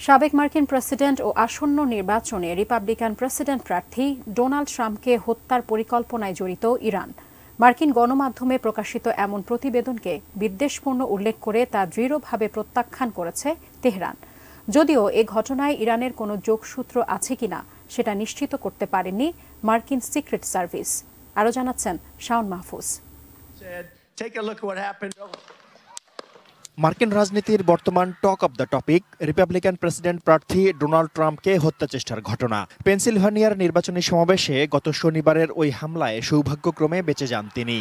সাবেক মার্কিন প্রেসিডেন্ট ও আসন্ন নির্বাচনে রিপাবলিকান প্রেসিডেন্ট প্রার্থী ডোনাল্ড ট্রাম্পকে হত্যার পরিকল্পনায় জড়িত ইরান। মার্কিন গণমাধ্যমে প্রকাশিত এমন প্রতিবেদনকে বিদ্বেষপূর্ণ উল্লেখ করে তা দৃঢ়ভাবে প্রত্যাখ্যান করেছে তেহরান। যদিও এ ঘটনায় ইরানের কোনো যোগসূত্র আছে কিনা সেটা নিশ্চিত করতে পারেনি মার্কিন সিক্রেট সার্ভিস। আরও জানাচ্ছেন শাওন মাহফুজ। মার্কিন রাজনীতির বর্তমান talk of the topic Republican president প্রার্থী ডোনাল্ড ট্রাম্পকে হত্যা চেষ্টার ঘটনা। পেনসিলভানিয়ার নির্বাচনী সমাবেশে গত শনিবারের ওই হামলায় সৌভাগ্যক্রমে বেঁচে যান তিনি।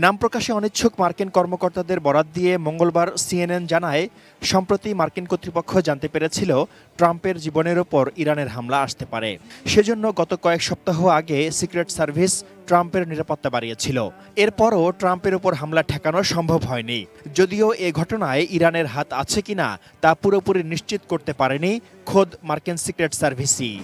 নাম প্রকাশে অনিচ্ছুক মার্কিন কর্মকর্তাদের বরাত দিয়ে মঙ্গলবার সিএনএন জানায়, সম্প্রতি মার্কিন কর্তৃপক্ষ জানতে পেরেছিল ট্রাম্পের জীবনের ওপর ইরানের হামলা আসতে পারে। সেজন্য গত কয়েক সপ্তাহ আগে সিক্রেট সার্ভিস ট্রাম্পের নিরাপত্তা বাড়িয়েছিল। এরপরও ট্রাম্পের ওপর হামলা ঠেকানো সম্ভব হয়নি। যদিও এ ঘটনায় ইরানের হাত আছে কিনা তা পুরোপুরি নিশ্চিত করতে পারেনি খোদ মার্কিন সিক্রেট সার্ভিসই।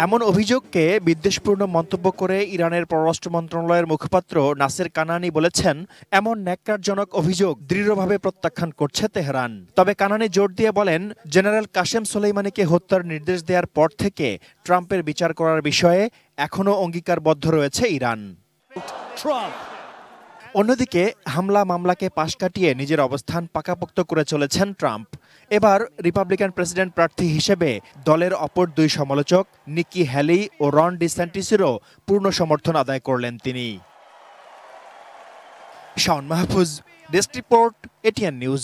এমন অভিযোগকে বিদ্বেষপূর্ণ মন্তব্য করে ইরানের পররাষ্ট্র মন্ত্রণালয়ের মুখপাত্র নাসের কানানি বলেছেন, এমন ন্যাক্কারজনক অভিযোগ দৃঢ়ভাবে প্রত্যাখ্যান করছে তেহরান। তবে কানানি জোর দিয়ে বলেন, জেনারেল কাশেম সোলেইমানিকে হত্যার নির্দেশ দেওয়ার পর থেকে ট্রাম্পের বিচার করার বিষয়ে এখনও অঙ্গীকারবদ্ধ রয়েছে ইরান। অন্যদিকে হামলা মামলাকে পাশ কাটিয়ে নিজের অবস্থান পাকাপোক্ত করে চলেছেন ট্রাম্প। এবার রিপাবলিকান প্রেসিডেন্ট প্রার্থী হিসেবে দলের অপর দুই সমালোচক নিকি হ্যালি ও রন ডিস্যান্টিসেরও পূর্ণ সমর্থন আদায় করলেন তিনি। Shaon Mahfuz, desk report, ATN news.